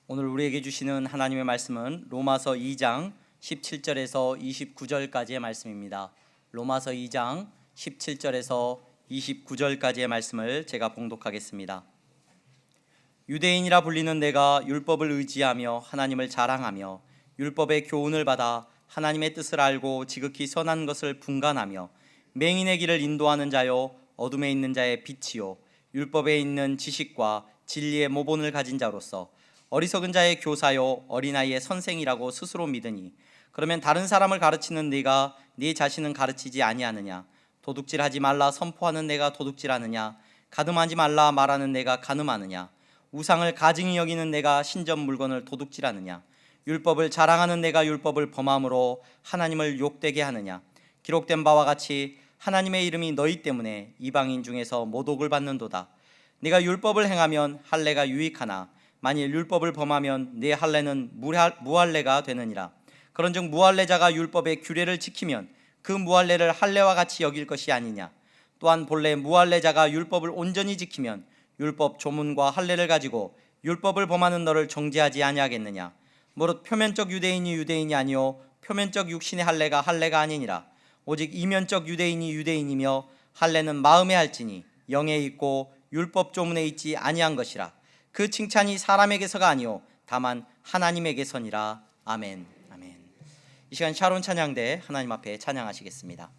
오늘 우리에게 주시는 하나님의 말씀은 로마서 2장 17절에서 29절까지의 말씀입니다. 로마서 2장 17절에서 29절까지의 말씀을 제가 봉독하겠습니다. 유대인이라 불리는 내가 율법을 의지하며 하나님을 자랑하며 율법의 교훈을 받아 하나님의 뜻을 알고 지극히 선한 것을 분간하며 맹인의 길을 인도하는 자요 어둠에 있는 자의 빛이요 율법에 있는 지식과 진리의 모본을 가진 자로서 어리석은 자의 교사요 어린아이의 선생이라고 스스로 믿으니 그러면 다른 사람을 가르치는 네가 네 자신은 가르치지 아니하느냐? 도둑질하지 말라 선포하는 내가 도둑질하느냐? 가늠하지 말라 말하는 내가 가늠하느냐? 우상을 가증히 여기는 내가 신전 물건을 도둑질하느냐? 율법을 자랑하는 내가 율법을 범함으로 하나님을 욕되게 하느냐? 기록된 바와 같이 하나님의 이름이 너희 때문에 이방인 중에서 모독을 받는도다. 네가 율법을 행하면 할례가 유익하나 만일 율법을 범하면 네 할례는 무할례가 되느니라. 그런즉 무할례자가 율법의 규례를 지키면 그 무할례를 할례와 같이 여길 것이 아니냐. 또한 본래 무할례자가 율법을 온전히 지키면 율법 조문과 할례를 가지고 율법을 범하는 너를 정죄하지 아니하겠느냐. 무릇 표면적 유대인이 유대인이 아니요 표면적 육신의 할례가 할례가 아니니라. 오직 이면적 유대인이 유대인이며 할례는 마음에 할지니 영에 있고 율법 조문에 있지 아니한 것이라. 그 칭찬이 사람에게서가 아니요 다만 하나님에게서니라. 아멘. 아멘. 이 시간 샤론 찬양대 하나님 앞에 찬양하시겠습니다.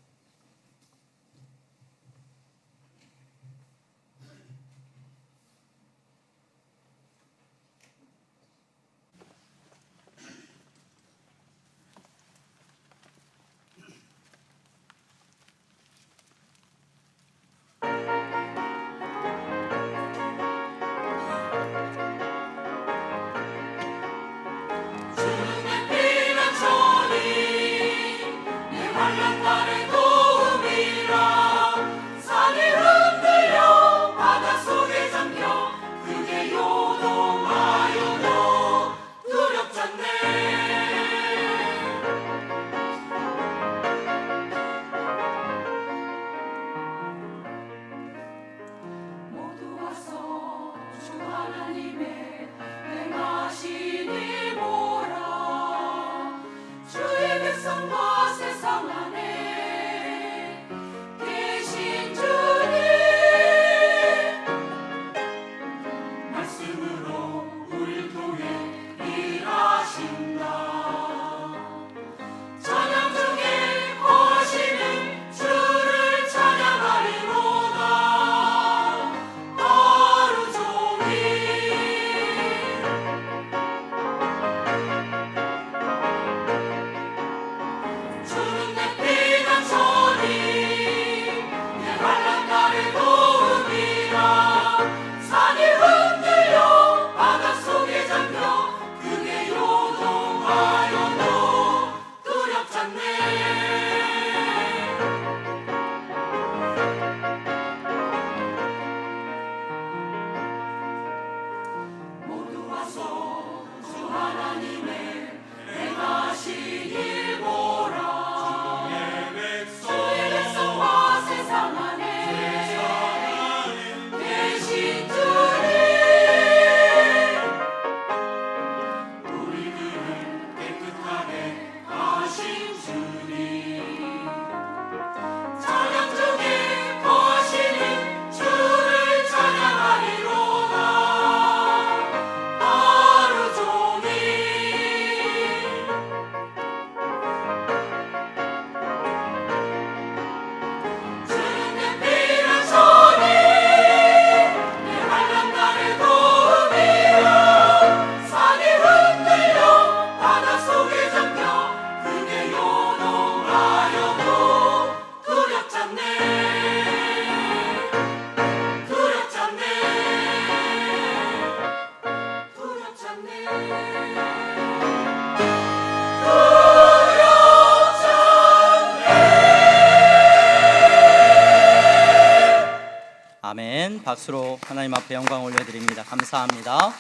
아멘. 박수로 하나님 앞에 영광 올려드립니다. 감사합니다.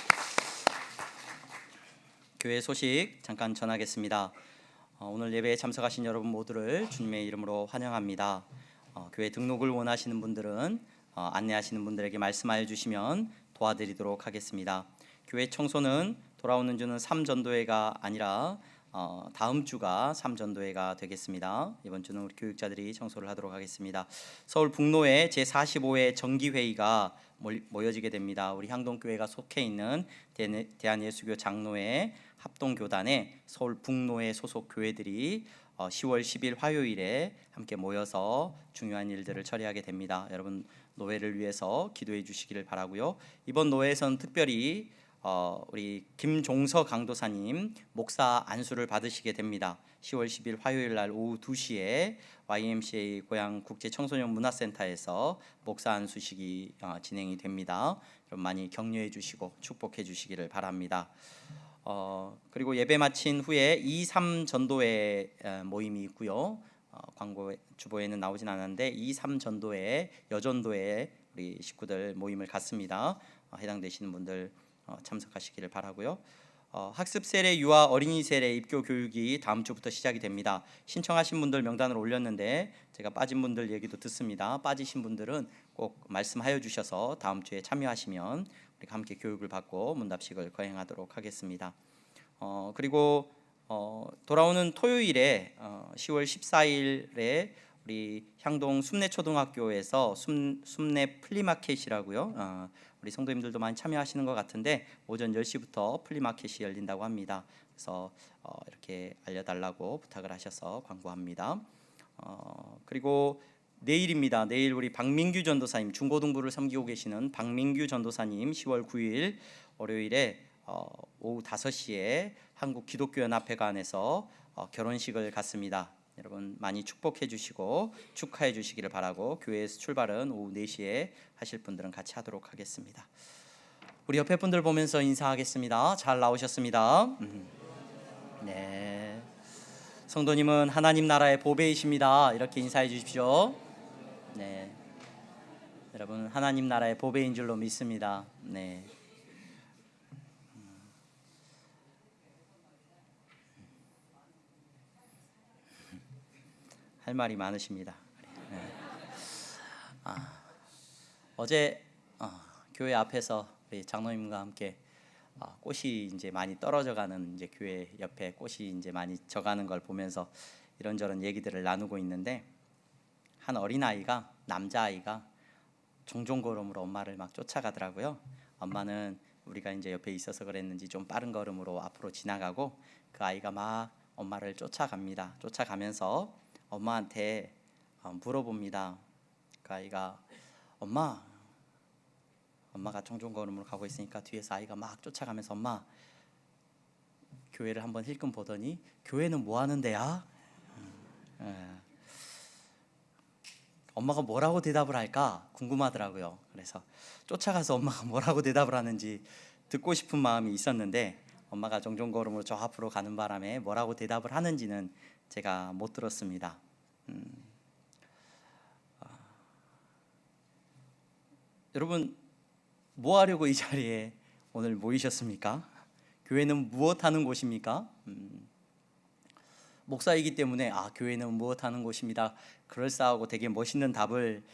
교회 소식 잠깐 전하겠습니다. 오늘 예배에 참석하신 여러분 모두를 주님의 이름으로 환영합니다. 교회 등록을 원하시는 분들은 안내하시는 분들에게 말씀하여 주시면 도와드리도록 하겠습니다. 교회 청소는 돌아오는 주는 3전도회가 아니라 다음 주가 3전도회가 되겠습니다. 이번 주는 우리 교육자들이 청소를 하도록 하겠습니다. 서울 북로에 제45회 정기회의가 모여지게 됩니다. 우리 향동교회가 속해 있는 대한예수교 장로회 합동교단에 서울 북로에 소속 교회들이 10월 10일 화요일에 함께 모여서 중요한 일들을 처리하게 됩니다. 여러분 노회를 위해서 기도해 주시기를 바라고요. 이번 노회에서는 특별히 우리 김종서 강도사님 목사 안수를 받으시게 됩니다. 10월 10일 화요일 날 오후 2시에 YMCA 고양 국제 청소년 문화센터에서 목사 안수식이 진행이 됩니다. 여러분 많이 격려해 주시고 축복해 주시기를 바랍니다. 그리고 예배 마친 후에 2, 3 전도회 모임이 있고요. 광고 주보에는 나오진 않았는데 2, 3 전도회 여전도회 우리 식구들 모임을 갖습니다. 해당되시는 분들 참석하시기를 바라고요. 학습 세례, 유아, 어린이 세례 입교 교육이 다음 주부터 시작이 됩니다. 신청하신 분들 명단을 올렸는데 제가 빠진 분들 얘기도 듣습니다. 빠지신 분들은 꼭 말씀하여 주셔서 다음 주에 참여하시면 우리가 함께 교육을 받고 문답식을 거행하도록 하겠습니다. 그리고 돌아오는 토요일에 10월 14일에 우리 향동 숲내초등학교에서 숲내 플리마켓이라고요. 우리 성도님들도 많이 참여하시는 것 같은데 오전 10시부터 플리마켓이 열린다고 합니다. 그래서 이렇게 알려달라고 부탁을 하셔서 광고합니다. 그리고 내일입니다. 내일 우리 박민규 전도사님, 중고등부를 섬기고 계시는 박민규 전도사님 10월 9일 월요일에 오후 5시에 한국기독교연합회관에서 결혼식을 갖습니다. 여러분 많이 축복해 주시고 축하해 주시기를 바라고, 교회에서 출발은 오후 4시에 하실 분들은 같이 하도록 하겠습니다. 우리 옆에 분들 보면서 인사하겠습니다. 잘 나오셨습니다. 네, 성도님은 하나님 나라의 보배이십니다. 이렇게 인사해 주십시오. 네, 여러분 하나님 나라의 보배인 줄로 믿습니다. 네. 할 말이 많으십니다. 네. 어제 교회 앞에서 우리 장로님과 함께 꽃이 이제 많이 떨어져가는, 이제 교회 옆에 꽃이 이제 많이 져가는 걸 보면서 이런저런 얘기들을 나누고 있는데, 한 어린 아이가, 남자 아이가 종종 걸음으로 엄마를 막 쫓아가더라고요. 엄마는 우리가 이제 옆에 있어서 그랬는지 좀 빠른 걸음으로 앞으로 지나가고, 그 아이가 막 엄마를 쫓아갑니다. 쫓아가면서 엄마한테 물어봅니다. 그 아이가 엄마가 종종 걸음으로 가고 있으니까 뒤에서 아이가 막 쫓아가면서 엄마, 교회를 한번 힐끔 보더니 교회는 뭐 하는 데야? 엄마가 뭐라고 대답을 할까 궁금하더라고요. 그래서 쫓아가서 엄마가 뭐라고 대답을 하는지 듣고 싶은 마음이 있었는데, 엄마가 종종 걸음으로 저 앞으로 가는 바람에 뭐라고 대답을 하는지는 제가 못 들었습니다. 여러분 뭐 하려고 이 자리에 오늘 모이셨습니까? 교회는 무엇 하는 곳입니까? 목사이기 때문에 교회는 무엇 하는 곳입니다, 그럴싸하고 되게 멋있는 답을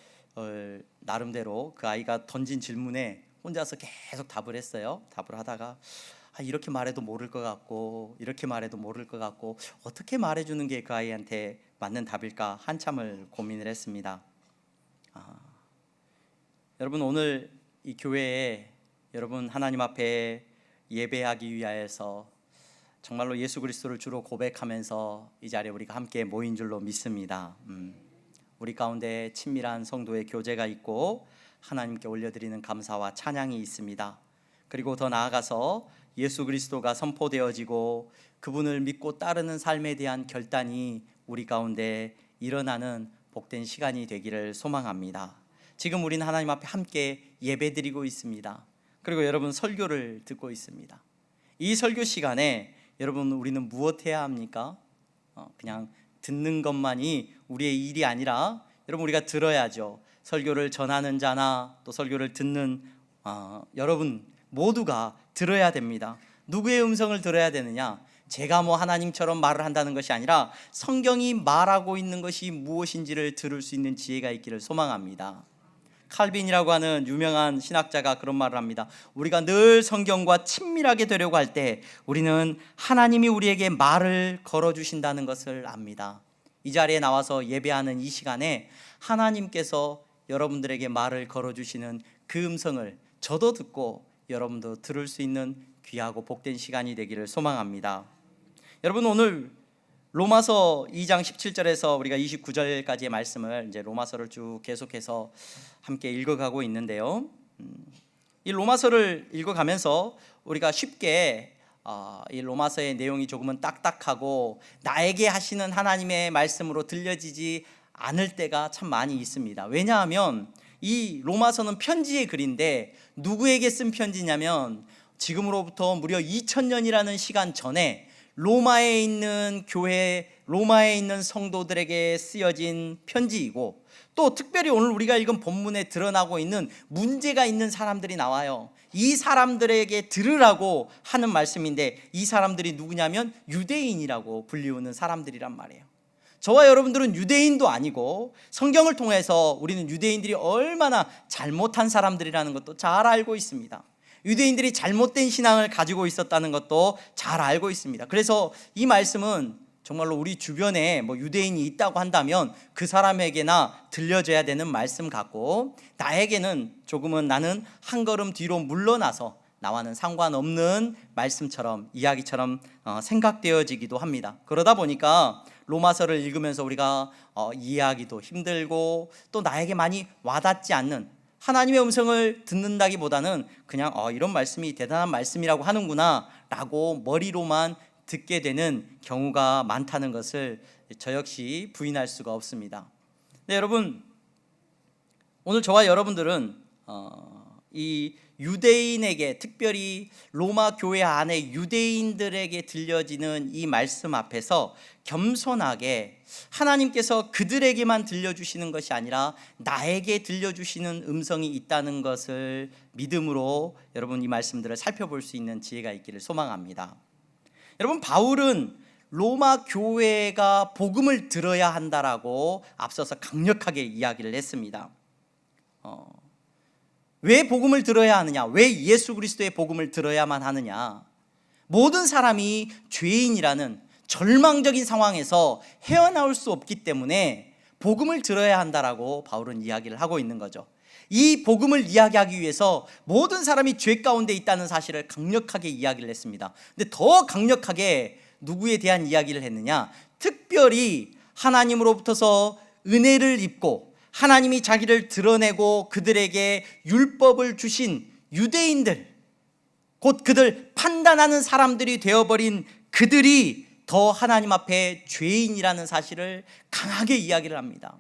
나름대로 그 아이가 던진 질문에 혼자서 계속 답을 했어요. 답을 하다가 이렇게 말해도 모를 것 같고 이렇게 말해도 모를 것 같고 어떻게 말해주는 게 그 아이한테 맞는 답일까 한참을 고민을 했습니다. 여러분 오늘 이 교회에 여러분 하나님 앞에 예배하기 위하여서 정말로 예수 그리스도를 주로 고백하면서 이 자리에 우리가 함께 모인 줄로 믿습니다. 우리 가운데 친밀한 성도의 교제가 있고 하나님께 올려드리는 감사와 찬양이 있습니다. 그리고 더 나아가서 예수 그리스도가 선포되어지고 그분을 믿고 따르는 삶에 대한 결단이 우리 가운데 일어나는 복된 시간이 되기를 소망합니다. 지금 우리는 하나님 앞에 함께 예배드리고 있습니다. 그리고 여러분 설교를 듣고 있습니다. 이 설교 시간에 여러분 우리는 무엇 해야 합니까? 그냥 듣는 것만이 우리의 일이 아니라 여러분 우리가 들어야죠. 설교를 전하는 자나 또 설교를 듣는 여러분 모두가 들어야 됩니다. 누구의 음성을 들어야 되느냐? 제가 뭐 하나님처럼 말을 한다는 것이 아니라 성경이 말하고 있는 것이 무엇인지를 들을 수 있는 지혜가 있기를 소망합니다. 칼빈이라고 하는 유명한 신학자가 그런 말을 합니다. 우리가 늘 성경과 친밀하게 되려고 할 때 우리는 하나님이 우리에게 말을 걸어주신다는 것을 압니다. 이 자리에 나와서 예배하는 이 시간에 하나님께서 여러분들에게 말을 걸어주시는 그 음성을 저도 듣고 여러분도 들을 수 있는 귀하고 복된 시간이 되기를 소망합니다. 여러분, 오늘 로마서 2장 17절에서 우리가 29절까지의 말씀을 이제 로마서를 쭉 계속해서 함께 읽어가고 있는데요. 이 로마서를 읽어가면서 우리가 쉽게 이 로마서의 내용이 조금은 딱딱하고 나에게 하시는 하나님의 말씀으로 들려지지 않을 때가 참 많이 있습니다. 왜냐하면 이 로마서는 편지의 글인데 누구에게 쓴 편지냐면 지금으로부터 무려 2000년이라는 시간 전에 로마에 있는 교회, 로마에 있는 성도들에게 쓰여진 편지이고, 또 특별히 오늘 우리가 읽은 본문에 드러나고 있는 문제가 있는 사람들이 나와요. 이 사람들에게 들으라고 하는 말씀인데, 이 사람들이 누구냐면 유대인이라고 불리우는 사람들이란 말이에요. 저와 여러분들은 유대인도 아니고 성경을 통해서 우리는 유대인들이 얼마나 잘못한 사람들이라는 것도 잘 알고 있습니다. 유대인들이 잘못된 신앙을 가지고 있었다는 것도 잘 알고 있습니다. 그래서 이 말씀은 정말로 우리 주변에 유대인이 있다고 한다면 그 사람에게나 들려줘야 되는 말씀 같고, 나에게는 조금은 나는 한 걸음 뒤로 물러나서 나와는 상관없는 말씀처럼, 이야기처럼 생각되어지기도 합니다. 그러다 보니까 로마서를 읽으면서 우리가 이해하기도 힘들고, 또 나에게 많이 와닿지 않는, 하나님의 음성을 듣는다기보다는 그냥 이런 말씀이 대단한 말씀이라고 하는구나 라고 머리로만 듣게 되는 경우가 많다는 것을 저 역시 부인할 수가 없습니다. 네, 여러분, 오늘 저와 여러분들은 이 유대인에게, 특별히 로마 교회 안에 유대인들에게 들려지는 이 말씀 앞에서 겸손하게 하나님께서 그들에게만 들려주시는 것이 아니라 나에게 들려주시는 음성이 있다는 것을 믿음으로 여러분 이 말씀들을 살펴볼 수 있는 지혜가 있기를 소망합니다. 여러분, 바울은 로마 교회가 복음을 들어야 한다라고 앞서서 강력하게 이야기를 했습니다. 왜 복음을 들어야 하느냐? 왜 예수 그리스도의 복음을 들어야만 하느냐? 모든 사람이 죄인이라는 절망적인 상황에서 헤어나올 수 없기 때문에 복음을 들어야 한다라고 바울은 이야기를 하고 있는 거죠. 이 복음을 이야기하기 위해서 모든 사람이 죄 가운데 있다는 사실을 강력하게 이야기를 했습니다. 근데 더 강력하게 누구에 대한 이야기를 했느냐? 특별히 하나님으로부터서 은혜를 입고 하나님이 자기를 드러내고 그들에게 율법을 주신 유대인들, 곧 그들 판단하는 사람들이 되어버린 그들이 더 하나님 앞에 죄인이라는 사실을 강하게 이야기를 합니다.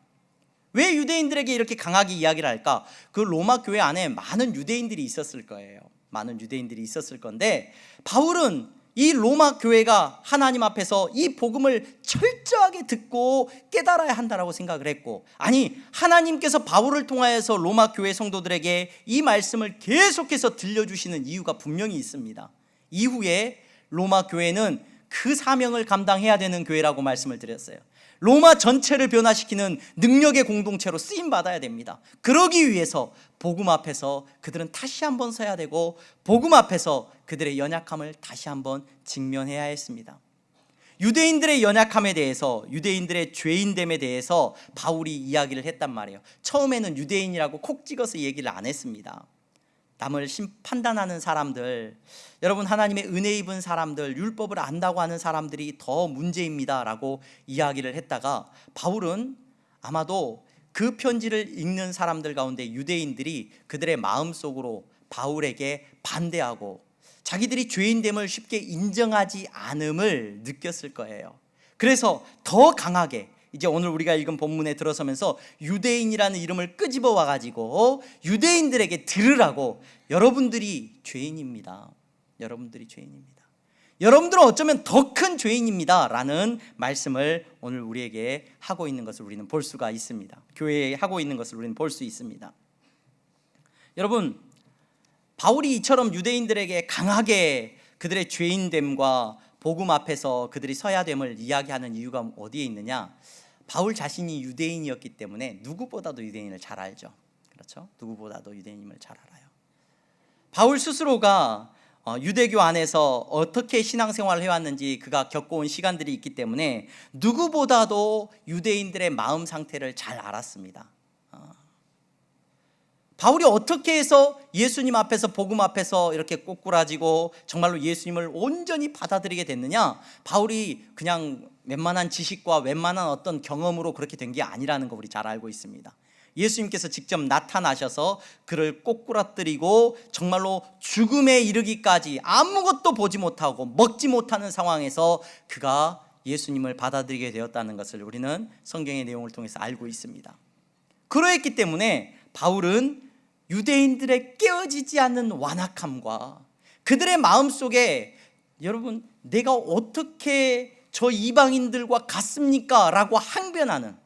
왜 유대인들에게 이렇게 강하게 이야기를 할까? 그 로마 교회 안에 많은 유대인들이 있었을 거예요. 많은 유대인들이 있었을 건데, 바울은 이 로마 교회가 하나님 앞에서 이 복음을 철저하게 듣고 깨달아야 한다라고 생각을 했고, 아니, 하나님께서 바울을 통하여서 로마 교회 성도들에게 이 말씀을 계속해서 들려주시는 이유가 분명히 있습니다. 이후에 로마 교회는 그 사명을 감당해야 되는 교회라고 말씀을 드렸어요. 로마 전체를 변화시키는 능력의 공동체로 쓰임받아야 됩니다. 그러기 위해서 복음 앞에서 그들은 다시 한번 서야 되고, 복음 앞에서 그들의 연약함을 다시 한번 직면해야 했습니다. 유대인들의 연약함에 대해서, 유대인들의 죄인됨에 대해서 바울이 이야기를 했단 말이에요. 처음에는 유대인이라고 콕 찍어서 얘기를 안 했습니다. 남을 판단하는 사람들, 여러분, 하나님의 은혜 입은 사람들, 율법을 안다고 하는 사람들이 더 문제입니다 라고 이야기를 했다가, 바울은 아마도 그 편지를 읽는 사람들 가운데 유대인들이 그들의 마음속으로 바울에게 반대하고 자기들이 죄인됨을 쉽게 인정하지 않음을 느꼈을 거예요. 그래서 더 강하게 이제 오늘 우리가 읽은 본문에 들어서면서 유대인이라는 이름을 끄집어 와가지고 유대인들에게 들으라고, 여러분들이 죄인입니다. 여러분들이 죄인입니다. 여러분들은 어쩌면 더 큰 죄인입니다 라는 말씀을 오늘 우리에게 하고 있는 것을 우리는 볼 수가 있습니다. 교회에 하고 있는 것을 우리는 볼 수 있습니다. 여러분, 바울이 이처럼 유대인들에게 강하게 그들의 죄인됨과 복음 앞에서 그들이 서야 됨을 이야기하는 이유가 어디에 있느냐? 바울 자신이 유대인이었기 때문에 누구보다도 유대인을 잘 알죠. 그렇죠? 누구보다도 유대인임을 잘 알아요. 바울 스스로가 유대교 안에서 어떻게 신앙생활을 해왔는지 그가 겪어온 시간들이 있기 때문에 누구보다도 유대인들의 마음 상태를 잘 알았습니다. 바울이 어떻게 해서 예수님 앞에서 복음 앞에서 이렇게 꼬꾸라지고 정말로 예수님을 온전히 받아들이게 됐느냐? 바울이 그냥 웬만한 지식과 웬만한 어떤 경험으로 그렇게 된 게 아니라는 거 우리 잘 알고 있습니다. 예수님께서 직접 나타나셔서 그를 꼬꾸라뜨리고 정말로 죽음에 이르기까지 아무것도 보지 못하고 먹지 못하는 상황에서 그가 예수님을 받아들이게 되었다는 것을 우리는 성경의 내용을 통해서 알고 있습니다. 그러했기 때문에 바울은 유대인들의 깨어지지 않는 완악함과 그들의 마음속에 여러분 내가 어떻게 저 이방인들과 같습니까? 라고 항변하는,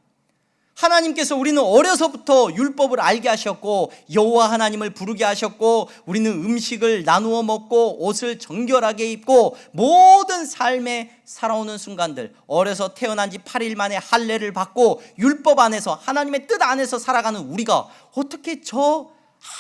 하나님께서 우리는 어려서부터 율법을 알게 하셨고 여호와 하나님을 부르게 하셨고 우리는 음식을 나누어 먹고 옷을 정결하게 입고 모든 삶에 살아오는 순간들, 어려서 태어난 지 8일 만에 할례를 받고 율법 안에서 하나님의 뜻 안에서 살아가는 우리가 어떻게 저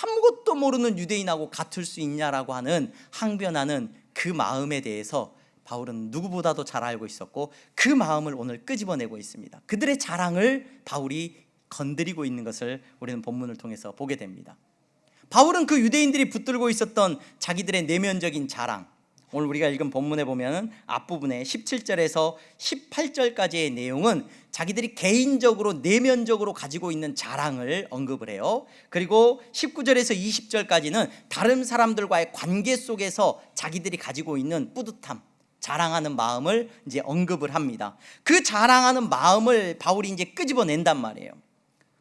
아무것도 모르는 유대인하고 같을 수 있냐라고 하는 항변하는 그 마음에 대해서 바울은 누구보다도 잘 알고 있었고 그 마음을 오늘 끄집어내고 있습니다. 그들의 자랑을 바울이 건드리고 있는 것을 우리는 본문을 통해서 보게 됩니다. 바울은 그 유대인들이 붙들고 있었던 자기들의 내면적인 자랑, 오늘 우리가 읽은 본문에 보면 앞부분에 17절에서 18절까지의 내용은 자기들이 개인적으로 내면적으로 가지고 있는 자랑을 언급을 해요. 그리고 19절에서 20절까지는 다른 사람들과의 관계 속에서 자기들이 가지고 있는 뿌듯함, 자랑하는 마음을 이제 언급을 합니다. 그 자랑하는 마음을 바울이 이제 끄집어낸단 말이에요.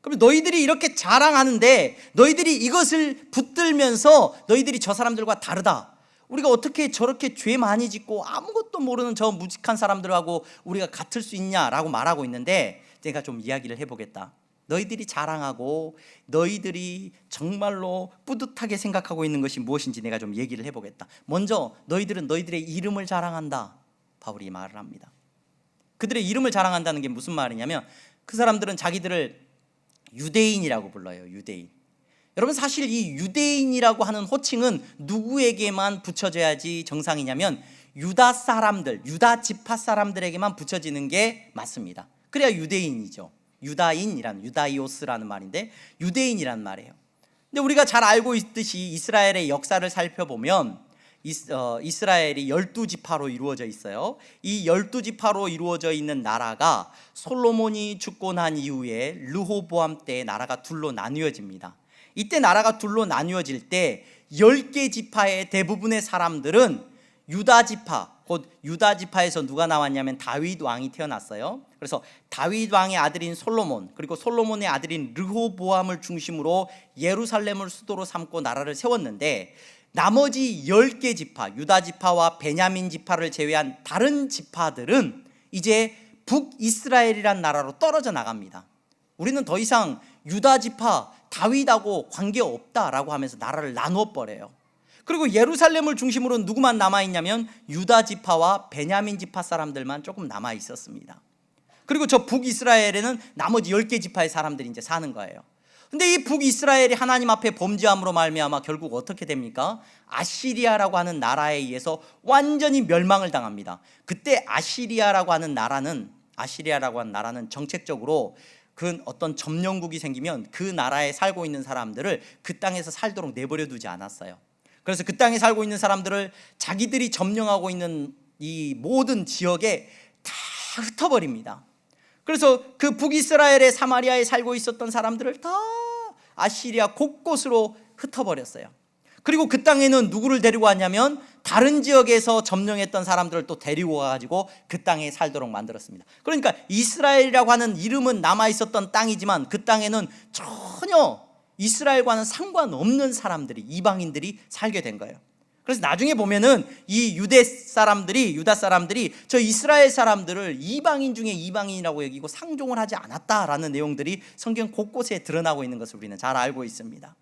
그럼 너희들이 이렇게 자랑하는데 너희들이 이것을 붙들면서 너희들이 저 사람들과 다르다, 우리가 어떻게 저렇게 죄 많이 짓고 아무것도 모르는 저 무직한 사람들하고 우리가 같을 수 있냐라고 말하고 있는데, 내가 좀 이야기를 해보겠다. 너희들이 자랑하고 너희들이 정말로 뿌듯하게 생각하고 있는 것이 무엇인지 내가 좀 얘기를 해보겠다. 먼저 너희들은 너희들의 이름을 자랑한다, 바울이 말을 합니다. 그들의 이름을 자랑한다는 게 무슨 말이냐면 그 사람들은 자기들을 유대인이라고 불러요. 유대인. 여러분 사실 이 유대인이라고 하는 호칭은 누구에게만 붙여져야지 정상이냐면 유다 사람들, 유다 지파 사람들에게만 붙여지는 게 맞습니다. 그래야 유대인이죠. 유다인이란, 유다이오스라는 말인데 유대인이란 말이에요. 근데 우리가 잘 알고 있듯이 이스라엘의 역사를 살펴보면 이스라엘이 12지파로 이루어져 있어요. 이 12지파로 이루어져 있는 나라가 솔로몬이 죽고 난 이후에 르호보암 때 나라가 둘로 나뉘어집니다. 이때 나라가 둘로 나뉘어질 때 10개 지파의 대부분의 사람들은 유다지파, 곧 유다지파에서 누가 나왔냐면 다윗 왕이 태어났어요. 그래서 다윗 왕의 아들인 솔로몬, 그리고 솔로몬의 아들인 르호보암을 중심으로 예루살렘을 수도로 삼고 나라를 세웠는데, 나머지 10개 지파, 유다지파와 베냐민 지파를 제외한 다른 지파들은 이제 북이스라엘이란 나라로 떨어져 나갑니다. 우리는 더 이상 유다지파, 다윗하고 관계없다라고 하면서 나라를 나누어 버려요. 그리고 예루살렘을 중심으로 누구만 남아있냐면 유다지파와 베냐민 지파 사람들만 조금 남아있었습니다. 그리고 저 북이스라엘에는 나머지 10개 지파의 사람들이 이제 사는 거예요. 근데 이 북이스라엘이 하나님 앞에 범죄함으로 말미암아 결국 어떻게 됩니까? 아시리아라고 하는 나라에 의해서 완전히 멸망을 당합니다. 그때 아시리아라고 하는 나라는 정책적으로 그 어떤 점령국이 생기면 그 나라에 살고 있는 사람들을 그 땅에서 살도록 내버려 두지 않았어요. 그래서 그 땅에 살고 있는 사람들을 자기들이 점령하고 있는 이 모든 지역에 다 흩어버립니다. 그래서 그 북이스라엘의 사마리아에 살고 있었던 사람들을 다 아시리아 곳곳으로 흩어버렸어요. 그리고 그 땅에는 누구를 데리고 왔냐면 다른 지역에서 점령했던 사람들을 또 데리고 와가지고 그 땅에 살도록 만들었습니다. 그러니까 이스라엘이라고 하는 이름은 남아있었던 땅이지만 그 땅에는 전혀 이스라엘과는 상관없는 사람들이, 이방인들이 살게 된 거예요. 그래서 나중에 보면은 이 유다 사람들이 저 이스라엘 사람들을 이방인 중에 이방인이라고 여기고 상종을 하지 않았다라는 내용들이 성경 곳곳에 드러나고 있는 것을 우리는 잘 알고 있습니다.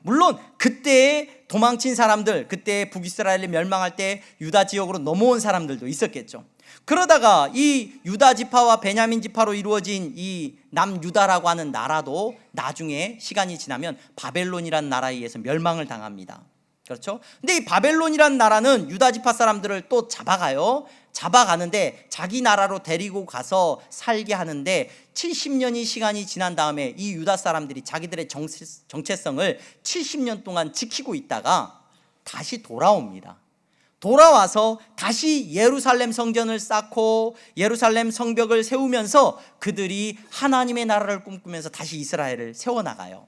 물론 그때 도망친 사람들, 그때 북이스라엘이 멸망할 때 유다 지역으로 넘어온 사람들도 있었겠죠. 그러다가 이 유다 지파와 베냐민 지파로 이루어진 이 남유다라고 하는 나라도 나중에 시간이 지나면 바벨론이라는 나라에 의해서 멸망을 당합니다. 그렇죠? 근데 이 바벨론이라는 나라는 유다 지파 사람들을 또 잡아가는데 자기 나라로 데리고 가서 살게 하는데 70년이 시간이 지난 다음에 이 유다 사람들이 자기들의 정체성을 70년 동안 지키고 있다가 다시 돌아옵니다. 돌아와서 다시 예루살렘 성전을 쌓고 예루살렘 성벽을 세우면서 그들이 하나님의 나라를 꿈꾸면서 다시 이스라엘을 세워나가요.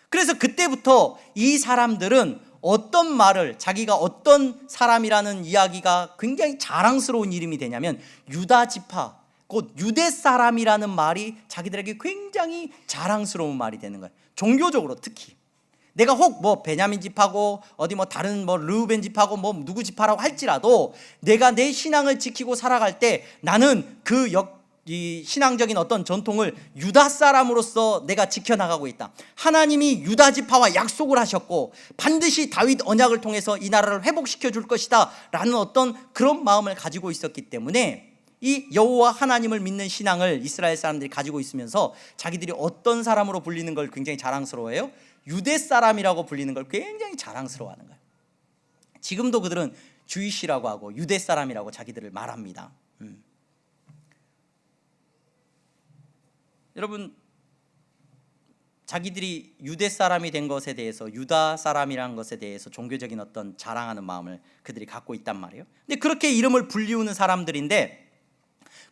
그래서 그때부터 이 사람들은 어떤 말을, 자기가 어떤 사람이라는 이야기가 굉장히 자랑스러운 이름이 되냐면 유다 지파, 곧 유대 사람이라는 말이 자기들에게 굉장히 자랑스러운 말이 되는 거예요. 종교적으로 특히 내가 혹 뭐 베냐민 지파고 어디 뭐 다른 뭐 르우벤 지파고 뭐 누구 지파라고 할지라도 내가 내 신앙을 지키고 살아갈 때 나는 이 신앙적인 어떤 전통을 유다 사람으로서 내가 지켜나가고 있다. 하나님이 유다 지파와 약속을 하셨고 반드시 다윗 언약을 통해서 이 나라를 회복시켜 줄 것이다 라는 어떤 그런 마음을 가지고 있었기 때문에 이 여호와 하나님을 믿는 신앙을 이스라엘 사람들이 가지고 있으면서 자기들이 어떤 사람으로 불리는 걸 굉장히 자랑스러워해요. 유대 사람이라고 불리는 걸 굉장히 자랑스러워하는 거예요. 지금도 그들은 주이시라고 하고 유대 사람이라고 자기들을 말합니다. 여러분, 자기들이 유대 사람이 된 것에 대해서, 유다 사람이라는 것에 대해서 종교적인 어떤 자랑하는 마음을 그들이 갖고 있단 말이에요. 근데 그렇게 이름을 불리우는 사람들인데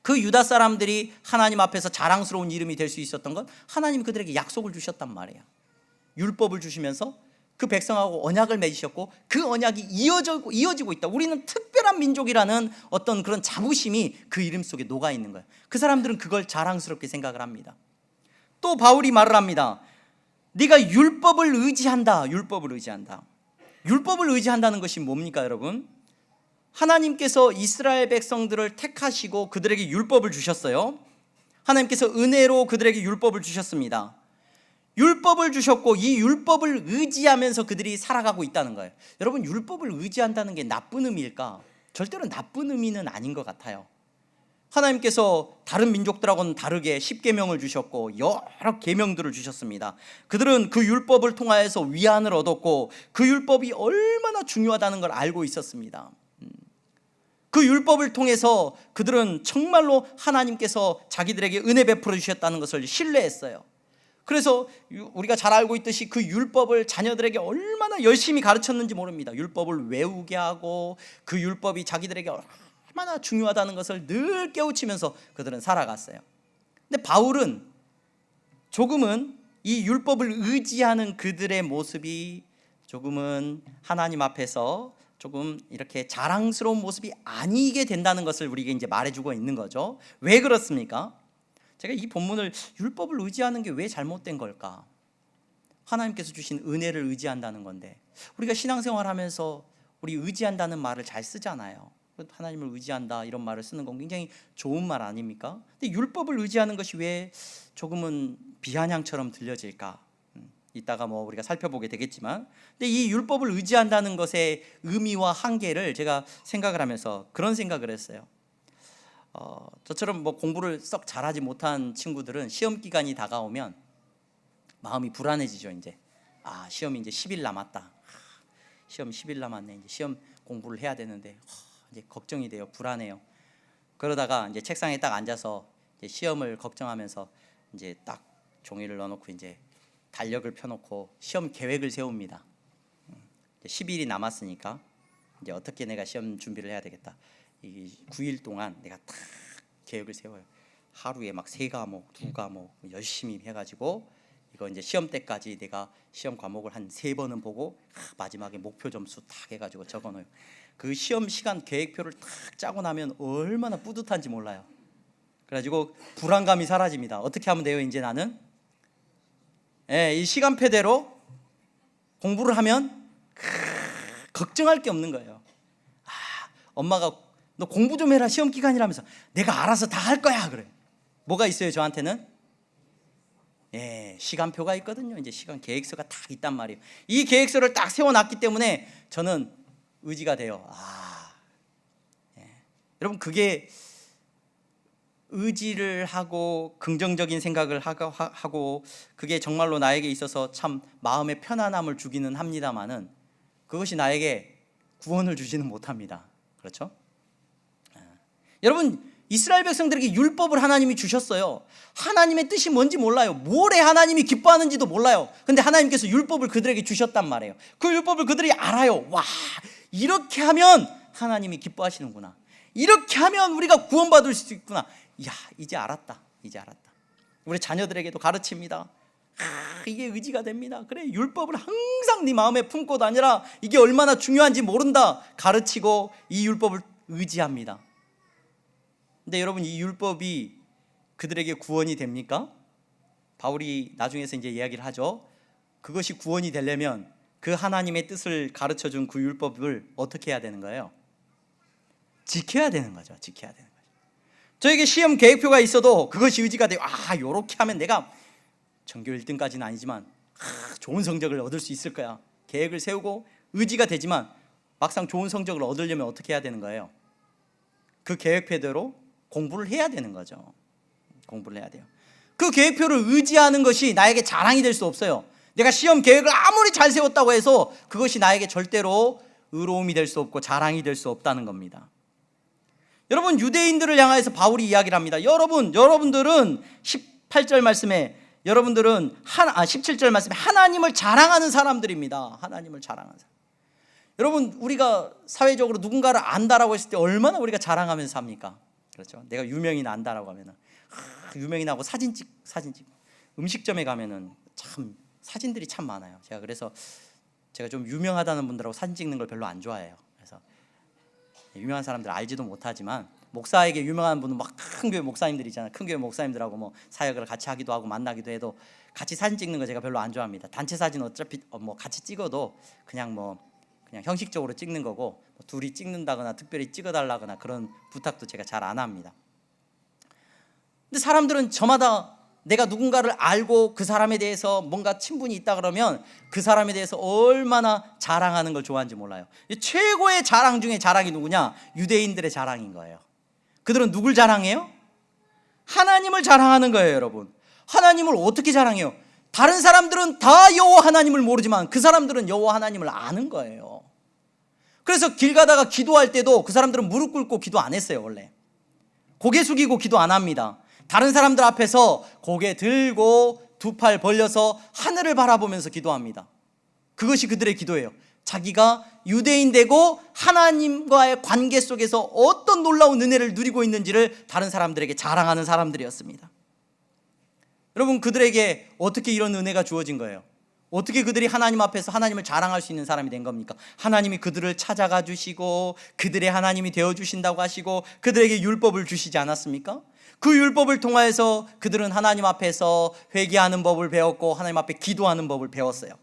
그 유다 사람들이 하나님 앞에서 자랑스러운 이름이 될 수 있었던 건 하나님이 그들에게 약속을 주셨단 말이에요. 율법을 주시면서 그 백성하고 언약을 맺으셨고 그 언약이 이어지고 있다. 우리는 특별한 민족이라는 어떤 그런 자부심이 그 이름 속에 녹아 있는 거예요. 그 사람들은 그걸 자랑스럽게 생각을 합니다. 또 바울이 말을 합니다. 네가 율법을 의지한다. 율법을 의지한다. 율법을 의지한다는 것이 뭡니까, 여러분? 하나님께서 이스라엘 백성들을 택하시고 그들에게 율법을 주셨어요. 하나님께서 은혜로 그들에게 율법을 주셨습니다. 율법을 주셨고 이 율법을 의지하면서 그들이 살아가고 있다는 거예요. 여러분, 율법을 의지한다는 게 나쁜 의미일까? 절대로 나쁜 의미는 아닌 것 같아요. 하나님께서 다른 민족들하고는 다르게 10계명을 주셨고 여러 계명들을 주셨습니다. 그들은 그 율법을 통하여서 위안을 얻었고 그 율법이 얼마나 중요하다는 걸 알고 있었습니다. 그 율법을 통해서 그들은 정말로 하나님께서 자기들에게 은혜 베풀어 주셨다는 것을 신뢰했어요. 그래서 우리가 잘 알고 있듯이 그 율법을 자녀들에게 얼마나 열심히 가르쳤는지 모릅니다. 율법을 외우게 하고 그 율법이 자기들에게 얼마나 중요하다는 것을 늘 깨우치면서 그들은 살아갔어요. 근데 바울은 조금은 이 율법을 의지하는 그들의 모습이 조금은 하나님 앞에서 조금 이렇게 자랑스러운 모습이 아니게 된다는 것을 우리에게 이제 말해주고 있는 거죠. 왜 그렇습니까? 제가 이 본문을 율법을 의지하는 게 왜 잘못된 걸까? 하나님께서 주신 은혜를 의지한다는 건데 우리가 신앙생활하면서 우리 의지한다는 말을 잘 쓰잖아요. 하나님을 의지한다 이런 말을 쓰는 건 굉장히 좋은 말 아닙니까? 근데 율법을 의지하는 것이 왜 조금은 비아냥처럼 들려질까? 이따가 뭐 우리가 살펴보게 되겠지만, 근데 이 율법을 의지한다는 것의 의미와 한계를 제가 생각을 하면서 그런 생각을 했어요. 저처럼 뭐 공부를 썩 잘하지 못한 친구들은 시험 기간이 다가오면 마음이 불안해지죠. 이제 시험이 이제 10일 남았다. 시험 10일 남았네. 이제 시험 공부를 해야 되는데 이제 걱정이 돼요. 불안해요. 그러다가 이제 책상에 딱 앉아서 이제 시험을 걱정하면서 이제 딱 종이를 넣어놓고 이제 달력을 펴놓고 시험 계획을 세웁니다. 10일이 남았으니까 이제 어떻게 내가 시험 준비를 해야 되겠다. 이 9일 동안 내가 딱 계획을 세워요. 하루에 막 3과목, 2과목 열심히 해가지고 이거 이제 시험 때까지 내가 시험 과목을 한 3번은 보고 마지막에 목표 점수 딱 해가지고 적어놓어요. 그 시험 시간 계획표를 딱 짜고 나면 얼마나 뿌듯한지 몰라요. 그래가지고 불안감이 사라집니다. 어떻게 하면 돼요? 이제 나는 이 시간표대로 공부를 하면 걱정할 게 없는 거예요. 엄마가 너 공부 좀 해라 시험 기간이라면서 내가 알아서 다 할 거야 그래. 뭐가 있어요 저한테는? 시간표가 있거든요. 이제 시간 계획서가 딱 있단 말이에요. 이 계획서를 딱 세워놨기 때문에 저는 의지가 돼요. 여러분, 그게 의지를 하고 긍정적인 생각을 하고 그게 정말로 나에게 있어서 참 마음의 편안함을 주기는 합니다마는 그것이 나에게 구원을 주지는 못합니다. 그렇죠? 여러분, 이스라엘 백성들에게 율법을 하나님이 주셨어요. 하나님의 뜻이 뭔지 몰라요. 뭐래 하나님이 기뻐하는지도 몰라요. 근데 하나님께서 율법을 그들에게 주셨단 말이에요. 그 율법을 그들이 알아요. 와, 이렇게 하면 하나님이 기뻐하시는구나. 이렇게 하면 우리가 구원받을 수 있구나. 야, 이제 알았다. 우리 자녀들에게도 가르칩니다. 이게 의지가 됩니다. 그래, 율법을 항상 네 마음에 품고 다니라. 이게 얼마나 중요한지 모른다. 가르치고 이 율법을 의지합니다. 근데 여러분, 이 율법이 그들에게 구원이 됩니까? 바울이 나중에서 이제 이야기를 하죠. 그것이 구원이 되려면 그 하나님의 뜻을 가르쳐준 그 율법을 어떻게 해야 되는 거예요? 지켜야 되는 거죠. 저에게 시험 계획표가 있어도 그것이 의지가 돼요. 요렇게 하면 내가 전교 1등까지는 아니지만 좋은 성적을 얻을 수 있을 거야. 계획을 세우고 의지가 되지만 막상 좋은 성적을 얻으려면 어떻게 해야 되는 거예요? 그 계획표대로 공부를 해야 되는 거죠. 공부를 해야 돼요. 그 계획표를 의지하는 것이 나에게 자랑이 될 수 없어요. 내가 시험 계획을 아무리 잘 세웠다고 해서 그것이 나에게 절대로 의로움이 될 수 없고 자랑이 될 수 없다는 겁니다. 여러분, 유대인들을 향해서 바울이 이야기를 합니다. 여러분들은 18절 말씀에 17절 말씀에 하나님을 자랑하는 사람들입니다. 하나님을 자랑하는 사람. 여러분, 우리가 사회적으로 누군가를 안다라고 했을 때 얼마나 우리가 자랑하면서 삽니까? 그렇죠? 내가 유명인 안다라고 하면은 유명인하고 사진 찍고 음식점에 가면은 참 사진들이 참 많아요. 제가 좀 유명하다는 분들하고 사진 찍는 걸 별로 안 좋아해요. 그래서 유명한 사람들 알지도 못하지만 목사에게 유명한 분은 막 큰 교회 목사님들 있잖아요. 큰 교회 목사님들하고 뭐 사역을 같이 하기도 하고 만나기도 해도 같이 사진 찍는 거 제가 별로 안 좋아합니다. 단체 사진 어차피 뭐 같이 찍어도 그냥 형식적으로 찍는 거고 둘이 찍는다거나 특별히 찍어달라거나 그런 부탁도 제가 잘 안 합니다. 근데 사람들은 저마다 내가 누군가를 알고 그 사람에 대해서 뭔가 친분이 있다 그러면 그 사람에 대해서 얼마나 자랑하는 걸 좋아하는지 몰라요. 최고의 자랑 중에 자랑이 누구냐? 유대인들의 자랑인 거예요. 그들은 누굴 자랑해요? 하나님을 자랑하는 거예요. 여러분, 하나님을 어떻게 자랑해요? 다른 사람들은 다 여호와 하나님을 모르지만 그 사람들은 여호와 하나님을 아는 거예요. 그래서 길 가다가 기도할 때도 그 사람들은 무릎 꿇고 기도 안 했어요. 원래 고개 숙이고 기도 안 합니다. 다른 사람들 앞에서 고개 들고 두 팔 벌려서 하늘을 바라보면서 기도합니다. 그것이 그들의 기도예요. 자기가 유대인 되고 하나님과의 관계 속에서 어떤 놀라운 은혜를 누리고 있는지를 다른 사람들에게 자랑하는 사람들이었습니다. 여러분, 그들에게 어떻게 이런 은혜가 주어진 거예요? 어떻게 그들이 하나님 앞에서 하나님을 자랑할 수 있는 사람이 된 겁니까? 하나님이 그들을 찾아가 주시고 그들의 하나님이 되어주신다고 하시고 그들에게 율법을 주시지 않았습니까? 그 율법을 통하여서 그들은 하나님 앞에서 회개하는 법을 배웠고 하나님 앞에 기도하는 법을 배웠어요.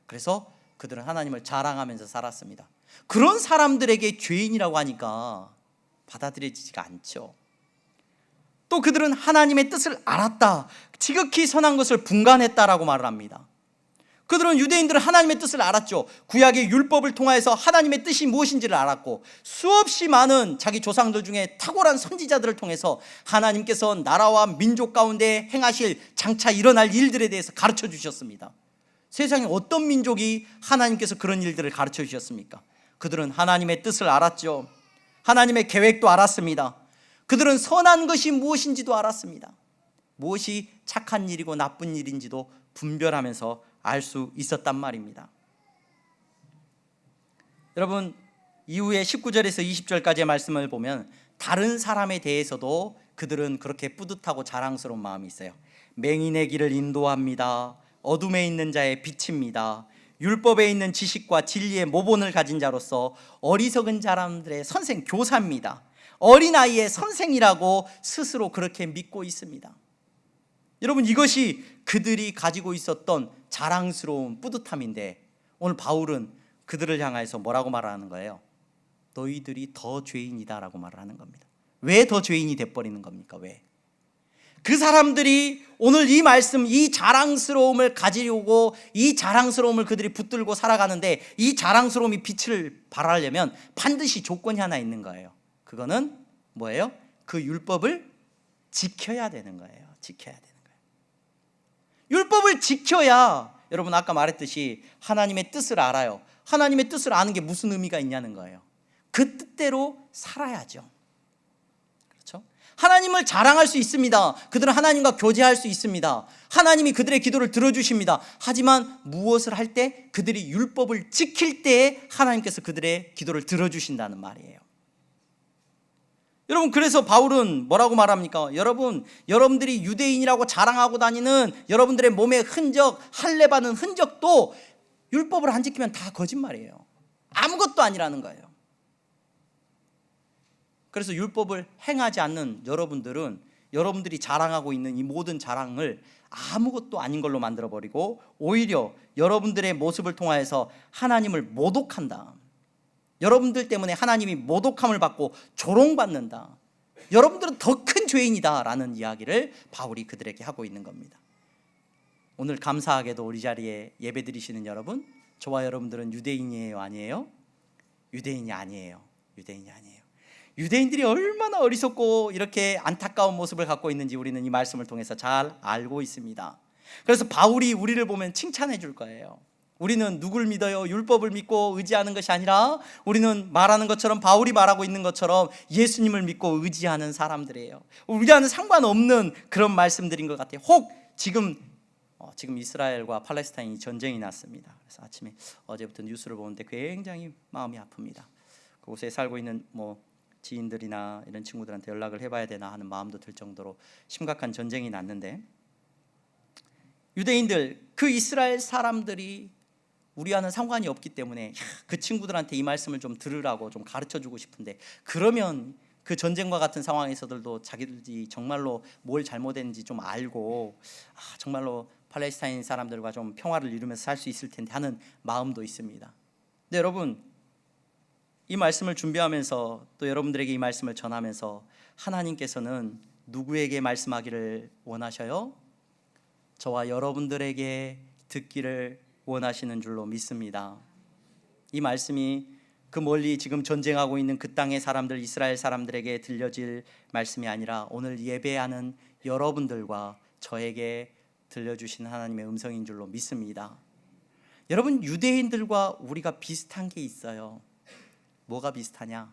그래서 그들은 하나님을 자랑하면서 살았습니다. 그런 사람들에게 죄인이라고 하니까 받아들여지지가 않죠. 또 그들은 하나님의 뜻을 알았다, 지극히 선한 것을 분간했다라고 말을 합니다. 그들은 유대인들은 하나님의 뜻을 알았죠. 구약의 율법을 통하여서 하나님의 뜻이 무엇인지를 알았고 수없이 많은 자기 조상들 중에 탁월한 선지자들을 통해서 하나님께서 나라와 민족 가운데 행하실 장차 일어날 일들에 대해서 가르쳐 주셨습니다. 세상에 어떤 민족이 하나님께서 그런 일들을 가르쳐 주셨습니까? 그들은 하나님의 뜻을 알았죠. 하나님의 계획도 알았습니다. 그들은 선한 것이 무엇인지도 알았습니다. 무엇이 착한 일이고 나쁜 일인지도 분별하면서 알 수 있었단 말입니다. 여러분, 이후에 19절에서 20절까지의 말씀을 보면 다른 사람에 대해서도 그들은 그렇게 뿌듯하고 자랑스러운 마음이 있어요. 맹인의 길을 인도합니다. 어둠에 있는 자의 빛입니다. 율법에 있는 지식과 진리의 모본을 가진 자로서 어리석은 사람들의 선생, 교사입니다. 어린아이의 선생이라고 스스로 그렇게 믿고 있습니다. 여러분, 이것이 그들이 가지고 있었던 자랑스러운 뿌듯함인데 오늘 바울은 그들을 향해서 뭐라고 말하는 거예요? 너희들이 더 죄인이다 라고 말을 하는 겁니다. 왜 더 죄인이 돼버리는 겁니까? 왜? 그 사람들이 오늘 이 말씀, 이 자랑스러움을 가지려고 이 자랑스러움을 그들이 붙들고 살아가는데 이 자랑스러움이 빛을 발하려면 반드시 조건이 하나 있는 거예요. 그거는 뭐예요? 그 율법을 지켜야 되는 거예요. 지켜야 되는 거예요. 율법을 지켜야 여러분 아까 말했듯이 하나님의 뜻을 알아요. 하나님의 뜻을 아는 게 무슨 의미가 있냐는 거예요. 그 뜻대로 살아야죠. 그렇죠? 하나님을 자랑할 수 있습니다. 그들은 하나님과 교제할 수 있습니다. 하나님이 그들의 기도를 들어주십니다. 하지만 무엇을 할 때 그들이 율법을 지킬 때에 하나님께서 그들의 기도를 들어주신다는 말이에요. 여러분, 그래서 바울은 뭐라고 말합니까? 여러분들이 유대인이라고 자랑하고 다니는 여러분들의 몸의 흔적, 할례받은 흔적도 율법을 안 지키면 다 거짓말이에요. 아무것도 아니라는 거예요. 그래서 율법을 행하지 않는 여러분들은 여러분들이 자랑하고 있는 이 모든 자랑을 아무것도 아닌 걸로 만들어버리고 오히려 여러분들의 모습을 통하여서 하나님을 모독한다. 여러분들 때문에 하나님이 모독함을 받고 조롱받는다. 여러분들은 더 큰 죄인이다 라는 이야기를 바울이 그들에게 하고 있는 겁니다. 오늘 감사하게도 우리 자리에 예배 드리시는 여러분, 저와 여러분들은 유대인이에요? 아니에요? 유대인이 아니에요. 유대인이 아니에요. 유대인들이 얼마나 어리석고 이렇게 안타까운 모습을 갖고 있는지 우리는 이 말씀을 통해서 잘 알고 있습니다. 그래서 바울이 우리를 보면 칭찬해 줄 거예요. 우리는 누굴 믿어요? 율법을 믿고 의지하는 것이 아니라 우리는 말하는 것처럼, 바울이 말하고 있는 것처럼 예수님을 믿고 의지하는 사람들이에요. 우리와는 상관없는 그런 말씀들인 것 같아요. 혹 지금 이스라엘과 팔레스타인이 전쟁이 났습니다. 그래서 아침에 어제부터 뉴스를 보는데 굉장히 마음이 아픕니다. 그곳에 살고 있는 지인들이나 이런 친구들한테 연락을 해봐야 되나 하는 마음도 들 정도로 심각한 전쟁이 났는데, 유대인들, 그 이스라엘 사람들이 우리와는 상관이 없기 때문에 그 친구들한테 이 말씀을 좀 들으라고 좀 가르쳐주고 싶은데, 그러면 그 전쟁과 같은 상황에서들도 자기들이 정말로 뭘 잘못했는지 좀 알고 정말로 팔레스타인 사람들과 좀 평화를 이루면서 살 수 있을 텐데 하는 마음도 있습니다. 근데 여러분, 이 말씀을 준비하면서 또 여러분들에게 이 말씀을 전하면서 하나님께서는 누구에게 말씀하기를 원하셔요? 저와 여러분들에게 듣기를 원하시는 줄로 믿습니다. 이 말씀이 그 멀리 지금 전쟁하고 있는 그 땅의 사람들, 이스라엘 사람들에게 들려질 말씀이 아니라 오늘 예배하는 여러분들과 저에게 들려주신 하나님의 음성인 줄로 믿습니다. 여러분, 유대인들과 우리가 비슷한 게 있어요. 뭐가 비슷하냐?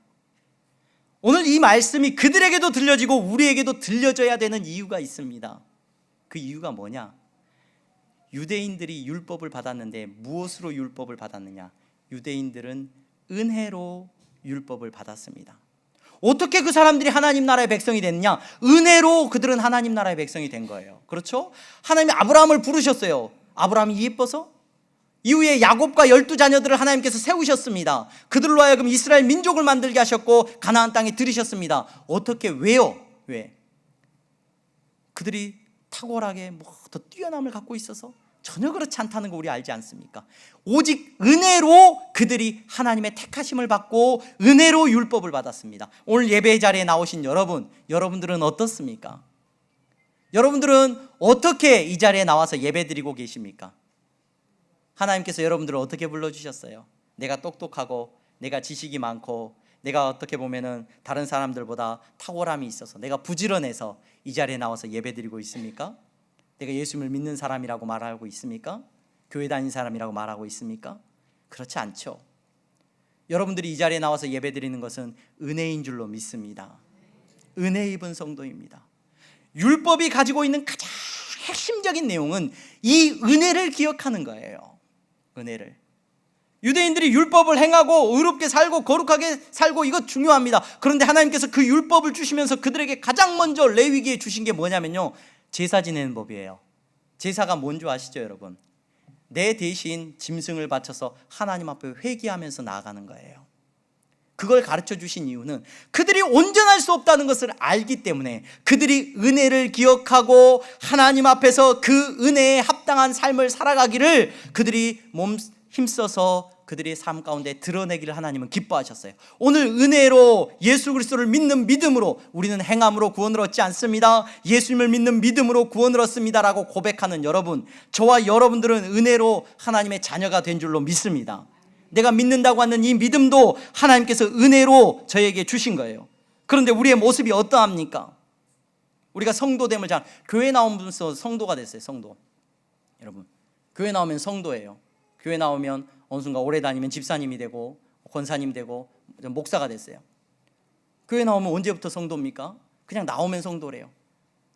오늘 이 말씀이 그들에게도 들려지고 우리에게도 들려져야 되는 이유가 있습니다. 그 이유가 뭐냐? 유대인들이 율법을 받았는데 무엇으로 율법을 받았느냐? 유대인들은 은혜로 율법을 받았습니다. 어떻게 그 사람들이 하나님 나라의 백성이 됐느냐? 은혜로 그들은 하나님 나라의 백성이 된 거예요. 그렇죠? 하나님이 아브라함을 부르셨어요. 아브라함이 예뻐서? 이후에 야곱과 12자녀들을 하나님께서 세우셨습니다. 그들로 하여금 이스라엘 민족을 만들게 하셨고 가나안 땅에 들이셨습니다. 어떻게? 왜요? 왜? 그들이 탁월하게 더 뛰어남을 갖고 있어서? 전혀 그렇지 않다는 거 우리 알지 않습니까? 오직 은혜로 그들이 하나님의 택하심을 받고 은혜로 율법을 받았습니다. 오늘 예배 자리에 나오신 여러분들은 어떻습니까? 여러분들은 어떻게 이 자리에 나와서 예배 드리고 계십니까? 하나님께서 여러분들을 어떻게 불러주셨어요? 내가 똑똑하고 내가 지식이 많고 내가 어떻게 보면은 다른 사람들보다 탁월함이 있어서 내가 부지런해서 이 자리에 나와서 예배 드리고 있습니까? 내가 예수님을 믿는 사람이라고 말하고 있습니까? 교회 다니는 사람이라고 말하고 있습니까? 그렇지 않죠. 여러분들이 이 자리에 나와서 예배 드리는 것은 은혜인 줄로 믿습니다. 은혜 입은 성도입니다. 율법이 가지고 있는 가장 핵심적인 내용은 이 은혜를 기억하는 거예요. 은혜를. 유대인들이 율법을 행하고 의롭게 살고 거룩하게 살고 이거 중요합니다. 그런데 하나님께서 그 율법을 주시면서 그들에게 가장 먼저 레위기에 주신 게 뭐냐면요, 제사 지내는 법이에요. 제사가 뭔지 아시죠, 여러분? 내 대신 짐승을 바쳐서 하나님 앞에 회개하면서 나아가는 거예요. 그걸 가르쳐 주신 이유는 그들이 온전할 수 없다는 것을 알기 때문에, 그들이 은혜를 기억하고 하나님 앞에서 그 은혜에 합당한 삶을 살아가기를 그들이 힘써서 그들의 삶 가운데 드러내기를 하나님은 기뻐하셨어요. 오늘 은혜로 예수 그리스도를 믿는 믿음으로 우리는 행함으로 구원을 얻지 않습니다. 예수님을 믿는 믿음으로 구원을 얻습니다라고 고백하는 여러분, 저와 여러분들은 은혜로 하나님의 자녀가 된 줄로 믿습니다. 내가 믿는다고 하는 이 믿음도 하나님께서 은혜로 저에게 주신 거예요. 그런데 우리의 모습이 어떠합니까? 우리가 성도됨을 교회 나오면서 성도가 됐어요. 성도. 여러분, 교회 나오면 성도예요. 교회 나오면 어느 순간 오래 다니면 집사님이 되고 권사님 되고 목사가 됐어요. 교회 나오면 언제부터 성도입니까? 그냥 나오면 성도래요.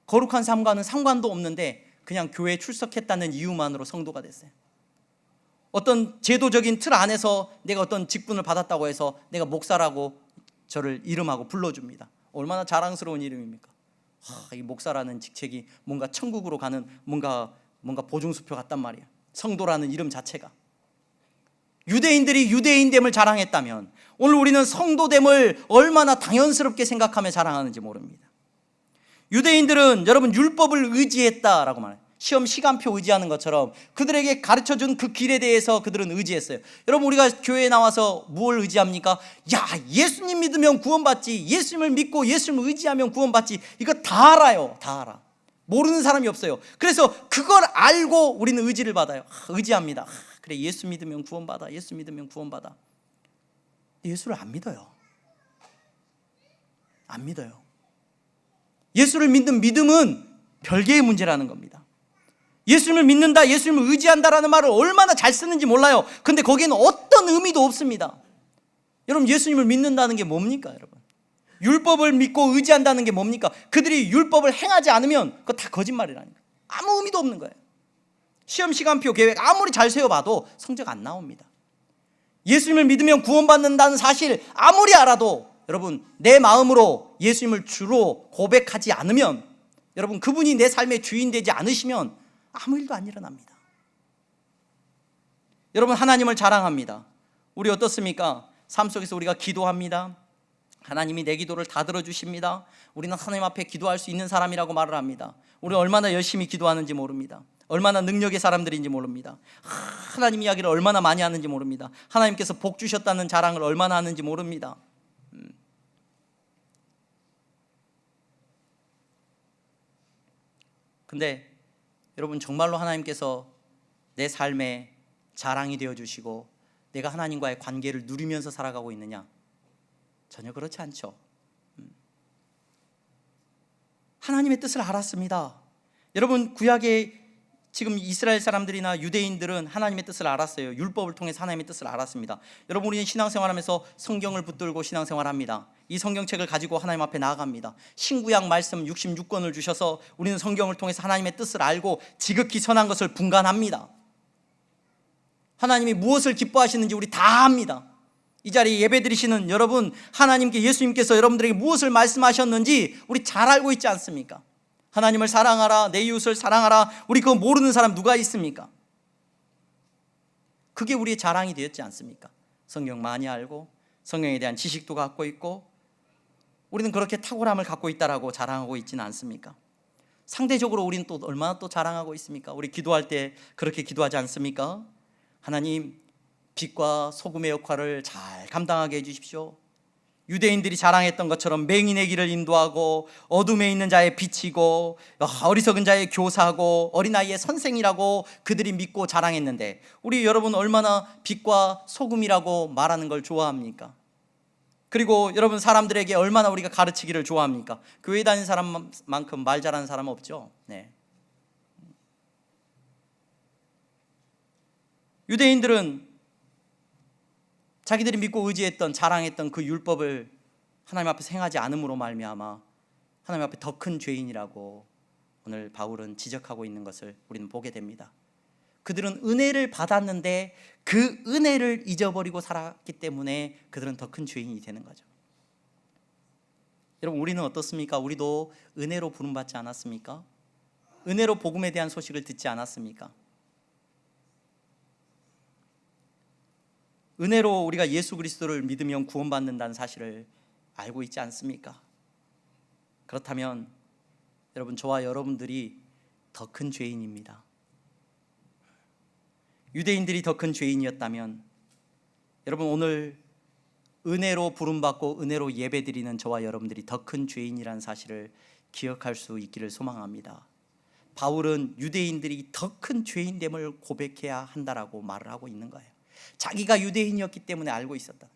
거룩한 삶과는 상관도 없는데 그냥 교회에 출석했다는 이유만으로 성도가 됐어요. 어떤 제도적인 틀 안에서 내가 어떤 직분을 받았다고 해서 내가 목사라고 저를 이름하고 불러줍니다. 얼마나 자랑스러운 이름입니까? 이 목사라는 직책이 뭔가 천국으로 가는 뭔가 보증수표 같단 말이야. 성도라는 이름 자체가. 유대인들이 유대인됨을 자랑했다면 오늘 우리는 성도됨을 얼마나 당연스럽게 생각하며 자랑하는지 모릅니다. 유대인들은 여러분 율법을 의지했다라고 말해요. 시험 시간표 의지하는 것처럼 그들에게 가르쳐준 그 길에 대해서 그들은 의지했어요. 여러분, 우리가 교회에 나와서 무엇을 의지합니까? 야, 예수님 믿으면 구원받지, 예수님을 믿고 예수님을 의지하면 구원받지, 이거 다 알아요. 다 알아. 모르는 사람이 없어요. 그래서 그걸 알고 우리는 의지를 받아요. 의지합니다. 그래, 예수 믿으면 구원받아, 예수 믿으면 구원받아. 예수를 안 믿어요. 안 믿어요. 예수를 믿는 믿음은 별개의 문제라는 겁니다. 예수님을 믿는다, 예수님을 의지한다라는 말을 얼마나 잘 쓰는지 몰라요. 근데 거기에는 어떤 의미도 없습니다. 여러분, 예수님을 믿는다는 게 뭡니까? 여러분, 율법을 믿고 의지한다는 게 뭡니까? 그들이 율법을 행하지 않으면 그거 다 거짓말이라니까. 아무 의미도 없는 거예요. 시험 시간표 계획 아무리 잘 세워봐도 성적 안 나옵니다. 예수님을 믿으면 구원받는다는 사실 아무리 알아도 여러분, 내 마음으로 예수님을 주로 고백하지 않으면, 여러분, 그분이 내 삶의 주인 되지 않으시면 아무 일도 안 일어납니다. 여러분, 하나님을 자랑합니다. 우리 어떻습니까? 삶 속에서 우리가 기도합니다. 하나님이 내 기도를 다 들어주십니다. 우리는 하나님 앞에 기도할 수 있는 사람이라고 말을 합니다. 우리는 얼마나 열심히 기도하는지 모릅니다. 얼마나 능력의 사람들인지 모릅니다. 하나님 이야기를 얼마나 많이 하는지 모릅니다. 하나님께서 복 주셨다는 자랑을 얼마나 하는지 모릅니다. 근데 여러분, 정말로 하나님께서 내 삶에 자랑이 되어주시고 내가 하나님과의 관계를 누리면서 살아가고 있느냐? 전혀 그렇지 않죠. 하나님의 뜻을 알았습니다. 여러분, 구약의 지금 이스라엘 사람들이나 유대인들은 하나님의 뜻을 알았어요. 율법을 통해서 하나님의 뜻을 알았습니다. 여러분, 우리는 신앙생활하면서 성경을 붙들고 신앙생활합니다. 이 성경책을 가지고 하나님 앞에 나아갑니다. 신구약 말씀 66권을 주셔서 우리는 성경을 통해서 하나님의 뜻을 알고 지극히 선한 것을 분간합니다. 하나님이 무엇을 기뻐하시는지 우리 다 압니다. 이 자리에 예배드리시는 여러분, 하나님께, 예수님께서 여러분들에게 무엇을 말씀하셨는지 우리 잘 알고 있지 않습니까? 하나님을 사랑하라, 내 이웃을 사랑하라. 우리 그거 모르는 사람 누가 있습니까? 그게 우리의 자랑이 되었지 않습니까? 성경 많이 알고 성경에 대한 지식도 갖고 있고 우리는 그렇게 탁월함을 갖고 있다라고 자랑하고 있지는 않습니까? 상대적으로 우리는 또 얼마나 또 자랑하고 있습니까? 우리 기도할 때 그렇게 기도하지 않습니까? 하나님, 빛과 소금의 역할을 잘 감당하게 해주십시오. 유대인들이 자랑했던 것처럼 맹인의 길을 인도하고 어둠에 있는 자의 빛이고 어리석은 자의 교사고 어린아이의 선생이라고 그들이 믿고 자랑했는데, 우리 여러분 얼마나 빛과 소금이라고 말하는 걸 좋아합니까? 그리고 여러분, 사람들에게 얼마나 우리가 가르치기를 좋아합니까? 교회 다니는 사람만큼 말 잘하는 사람 없죠. 네. 유대인들은 자기들이 믿고 의지했던, 자랑했던 그 율법을 하나님 앞에서 행하지 않음으로 말미암아 하나님 앞에 더 큰 죄인이라고 오늘 바울은 지적하고 있는 것을 우리는 보게 됩니다. 그들은 은혜를 받았는데 그 은혜를 잊어버리고 살았기 때문에 그들은 더 큰 죄인이 되는 거죠. 여러분, 우리는 어떻습니까? 우리도 은혜로 부름받지 않았습니까? 은혜로 복음에 대한 소식을 듣지 않았습니까? 은혜로 우리가 예수 그리스도를 믿으면 구원받는다는 사실을 알고 있지 않습니까? 그렇다면 여러분, 저와 여러분들이 더 큰 죄인입니다. 유대인들이 더 큰 죄인이었다면 여러분, 오늘 은혜로 부름받고 은혜로 예배드리는 저와 여러분들이 더 큰 죄인이라는 사실을 기억할 수 있기를 소망합니다. 바울은 유대인들이 더 큰 죄인됨을 고백해야 한다라고 말을 하고 있는 거예요. 자기가 유대인이었기 때문에 알고 있었다.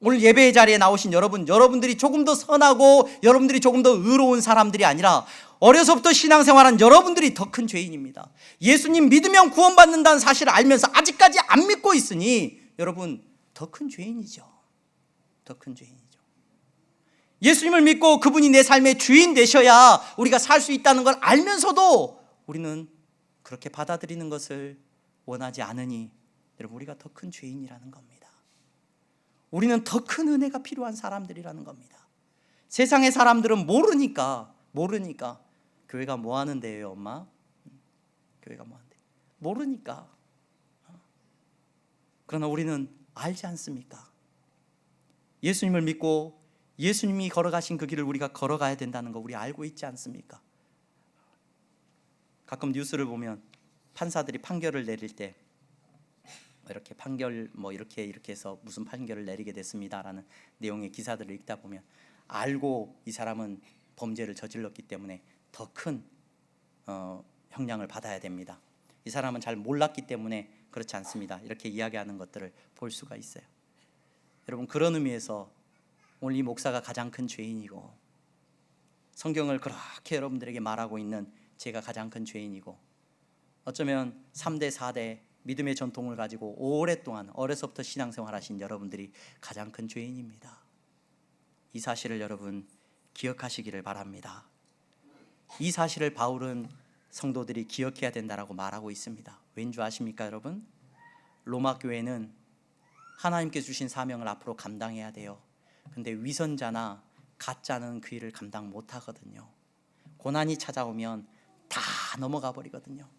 오늘 예배의 자리에 나오신 여러분들이 조금 더 선하고 여러분들이 조금 더 의로운 사람들이 아니라 어려서부터 신앙생활한 여러분들이 더 큰 죄인입니다. 예수님 믿으면 구원받는다는 사실을 알면서 아직까지 안 믿고 있으니 여러분 더 큰 죄인이죠. 더 큰 죄인이죠. 예수님을 믿고 그분이 내 삶의 주인 되셔야 우리가 살 수 있다는 걸 알면서도 우리는 그렇게 받아들이는 것을 원하지 않으니 여러분 우리가 더 큰 죄인이라는 겁니다. 우리는 더 큰 은혜가 필요한 사람들이라는 겁니다. 세상의 사람들은 모르니까 교회가 뭐 하는 데예요, 엄마? 교회가 뭐 하는데? 모르니까. 그러나 우리는 알지 않습니까? 예수님을 믿고 예수님이 걸어가신 그 길을 우리가 걸어가야 된다는 거 우리 알고 있지 않습니까? 가끔 뉴스를 보면 판사들이 판결을 내릴 때 이렇게 판결 이렇게 해서 무슨 판결을 내리게 됐습니다라는 내용의 기사들을 읽다 보면 알고 이 사람은 범죄를 저질렀기 때문에 더 큰 형량을 받아야 됩니다. 이 사람은 잘 몰랐기 때문에 그렇지 않습니다. 이렇게 이야기하는 것들을 볼 수가 있어요. 여러분 그런 의미에서 오늘 이 목사가 가장 큰 죄인이고 성경을 그렇게 여러분들에게 말하고 있는 제가 가장 큰 죄인이고 어쩌면 3대 4대 믿음의 전통을 가지고 오랫동안 어려서부터 신앙생활 하신 여러분들이 가장 큰 죄인입니다. 이 사실을 여러분 기억하시기를 바랍니다. 이 사실을 바울은 성도들이 기억해야 된다라고 말하고 있습니다. 왠 줄 아십니까 여러분? 로마 교회는 하나님께 주신 사명을 앞으로 감당해야 돼요. 근데 위선자나 가짜는 그 일을 감당 못하거든요. 고난이 찾아오면 다 넘어가 버리거든요.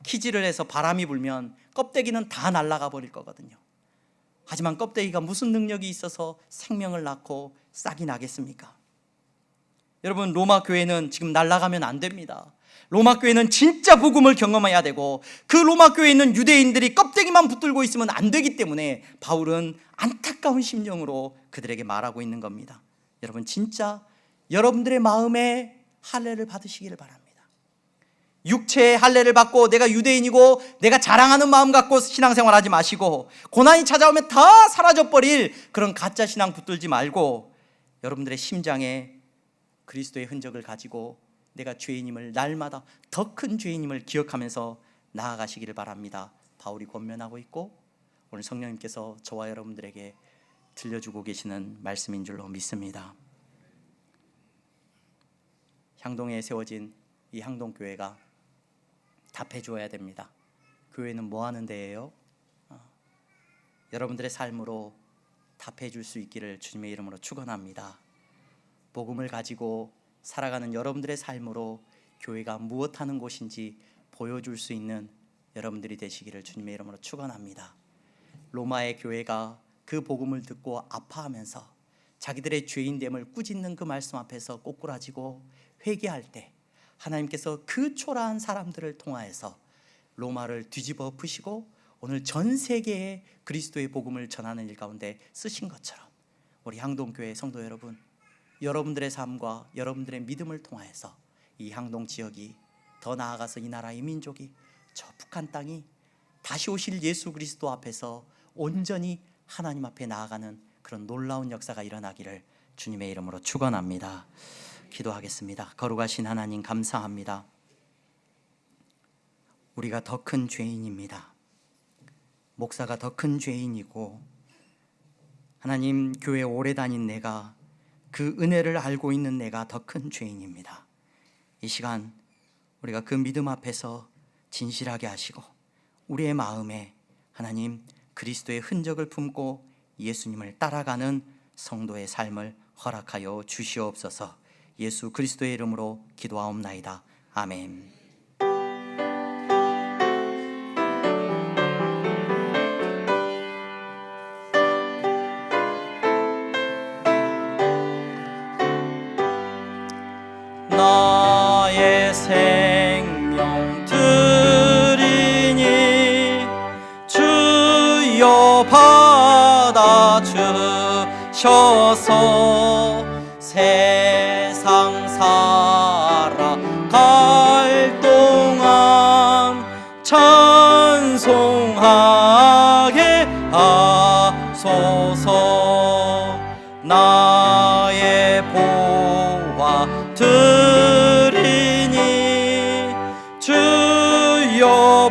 키질을 해서 바람이 불면 껍데기는 다 날아가 버릴 거거든요. 하지만 껍데기가 무슨 능력이 있어서 생명을 낳고 싹이 나겠습니까? 여러분 로마 교회는 지금 날아가면 안 됩니다. 로마 교회는 진짜 복음을 경험해야 되고 그 로마 교회에 있는 유대인들이 껍데기만 붙들고 있으면 안 되기 때문에 바울은 안타까운 심정으로 그들에게 말하고 있는 겁니다. 여러분 진짜 여러분들의 마음에 할례를 받으시기를 바랍니다. 육체의 할례를 받고 내가 유대인이고 내가 자랑하는 마음 갖고 신앙생활하지 마시고 고난이 찾아오면 다 사라져버릴 그런 가짜 신앙 붙들지 말고 여러분들의 심장에 그리스도의 흔적을 가지고 내가 죄인임을 날마다 더 큰 죄인임을 기억하면서 나아가시기를 바랍니다. 바울이 권면하고 있고 오늘 성령님께서 저와 여러분들에게 들려주고 계시는 말씀인 줄로 믿습니다. 향동에 세워진 이 향동교회가 답해 주어야 됩니다. 교회는 뭐 하는 데예요? 여러분들의 삶으로 답해 줄 수 있기를 주님의 이름으로 축원합니다. 복음을 가지고 살아가는 여러분들의 삶으로 교회가 무엇하는 곳인지 보여줄 수 있는 여러분들이 되시기를 주님의 이름으로 축원합니다. 로마의 교회가 그 복음을 듣고 아파하면서 자기들의 죄인됨을 꾸짖는 그 말씀 앞에서 꼬꾸라지고 회개할 때 하나님께서 그 초라한 사람들을 통하여서 로마를 뒤집어 엎으시고 오늘 전 세계에 그리스도의 복음을 전하는 일 가운데 쓰신 것처럼 우리 향동교회 성도 여러분, 여러분들의 삶과 여러분들의 믿음을 통하여서 이 향동 지역이 더 나아가서 이 나라 이 민족이 저 북한 땅이 다시 오실 예수 그리스도 앞에서 온전히 하나님 앞에 나아가는 그런 놀라운 역사가 일어나기를 주님의 이름으로 축원합니다. 기도하겠습니다. 거룩하신 하나님 감사합니다. 우리가 더 큰 죄인입니다. 목사가 더 큰 죄인이고 하나님 교회 오래 다닌 내가 그 은혜를 알고 있는 내가 더 큰 죄인입니다. 이 시간 우리가 그 믿음 앞에서 진실하게 하시고 우리의 마음에 하나님 그리스도의 흔적을 품고 예수님을 따라가는 성도의 삶을 허락하여 주시옵소서. 예수 그리스도의 이름으로 기도하옵나이다. 아멘. 나의 생명 드리니 주여 받아 주셔서 세상 살아갈 동안 찬송하게 하소서. 나의 보화 드리니 주여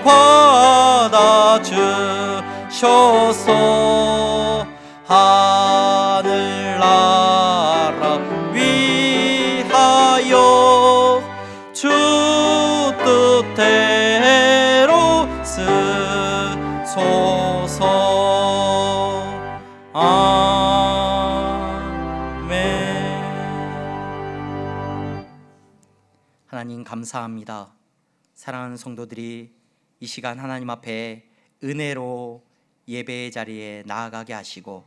받아주셔서 하늘나라 위하여 주 뜻대로 쓰소서. 아멘. 하나님 감사합니다. 사랑하는 성도들이 이 시간 하나님 앞에 은혜로 예배의 자리에 나아가게 하시고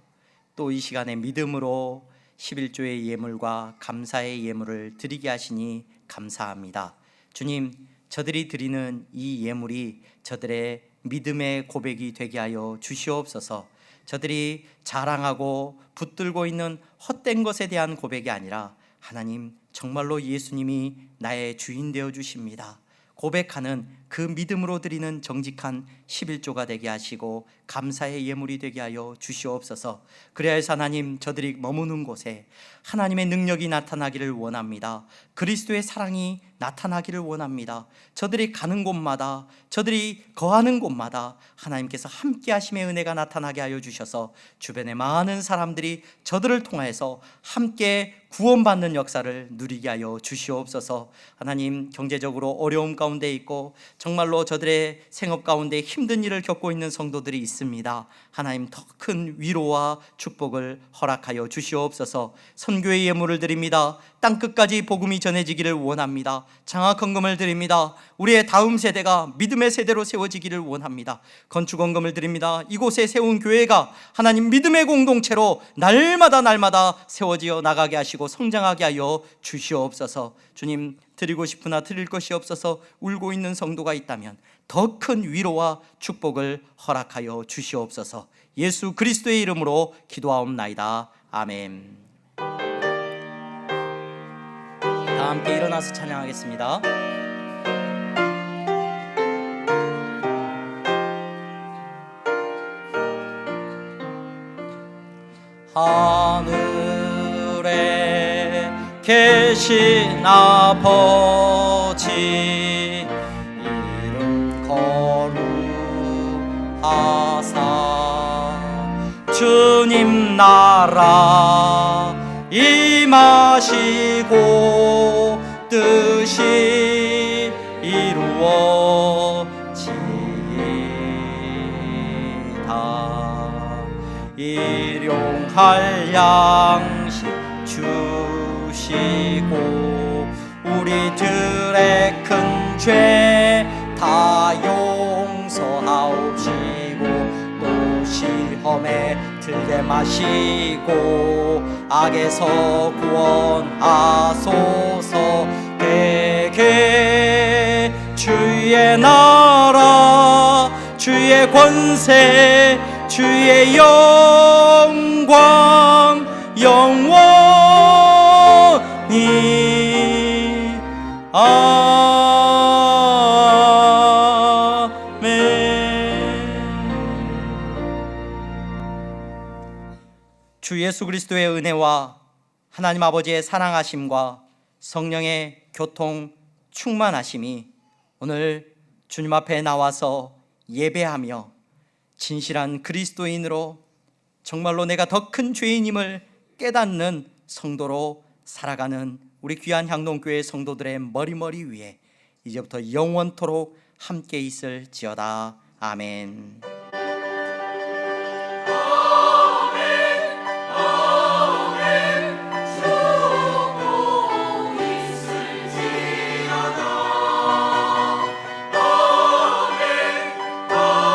또 이 시간에 믿음으로 11조의 예물과 감사의 예물을 드리게 하시니 감사합니다. 주님, 저들이 드리는 이 예물이 저들의 믿음의 고백이 되게 하여 주시옵소서. 저들이 자랑하고 붙들고 있는 헛된 것에 대한 고백이 아니라 하나님, 정말로 예수님이 나의 주인 되어 주십니다. 고백하는 그 믿음으로 드리는 정직한 11조가 되게 하시고 감사의 예물이 되게 하여 주시옵소서. 그래야 해서 하나님, 저들이 머무는 곳에 하나님의 능력이 나타나기를 원합니다. 그리스도의 사랑이 나타나기를 원합니다. 저들이 가는 곳마다, 저들이 거하는 곳마다 하나님께서 함께 하심의 은혜가 나타나게 하여 주셔서 주변의 많은 사람들이 저들을 통해서 함께 구원받는 역사를 누리게 하여 주시옵소서. 하나님, 경제적으로 어려움 가운데 있고 정말로 저들의 생업 가운데 힘든 일을 겪고 있는 성도들이 있습니다. 하나님, 더 큰 위로와 축복을 허락하여 주시옵소서. 선교의 예물을 드립니다. 땅끝까지 복음이 전해지기를 원합니다. 장학헌금을 드립니다. 우리의 다음 세대가 믿음의 세대로 세워지기를 원합니다. 건축헌금을 드립니다. 이곳에 세운 교회가 하나님 믿음의 공동체로 날마다 세워지어 나가게 하시고 성장하게 하여 주시옵소서. 주님, 드리고 싶으나 드릴 것이 없어서 울고 있는 성도가 있다면 더 큰 위로와 축복을 허락하여 주시옵소서. 예수 그리스도의 이름으로 기도하옵나이다. 아멘. 다 함께 일어나서 찬양하겠습니다. 하늘에 계신 아버지 이름 거룩하사 주님 나라 임하시고 뜻이 이루어지이다. 일용할 양식 주시고 우리들의 큰 죄 다 용서하옵시고 또 시험에 들게 마시고 악에서 구원하소서. 대개 주의 나라 주의 권세 주의 영광 영원히 주 예수 그리스도의 은혜와 하나님 아버지의 사랑하심과 성령의 교통 충만하심이 오늘 주님 앞에 나와서 예배하며 진실한 그리스도인으로 정말로 내가 더 큰 죄인임을 깨닫는 성도로 살아가는 우리 귀한 향동교회 성도들의 머리 위에 이제부터 영원토록 함께 있을지어다. 아멘.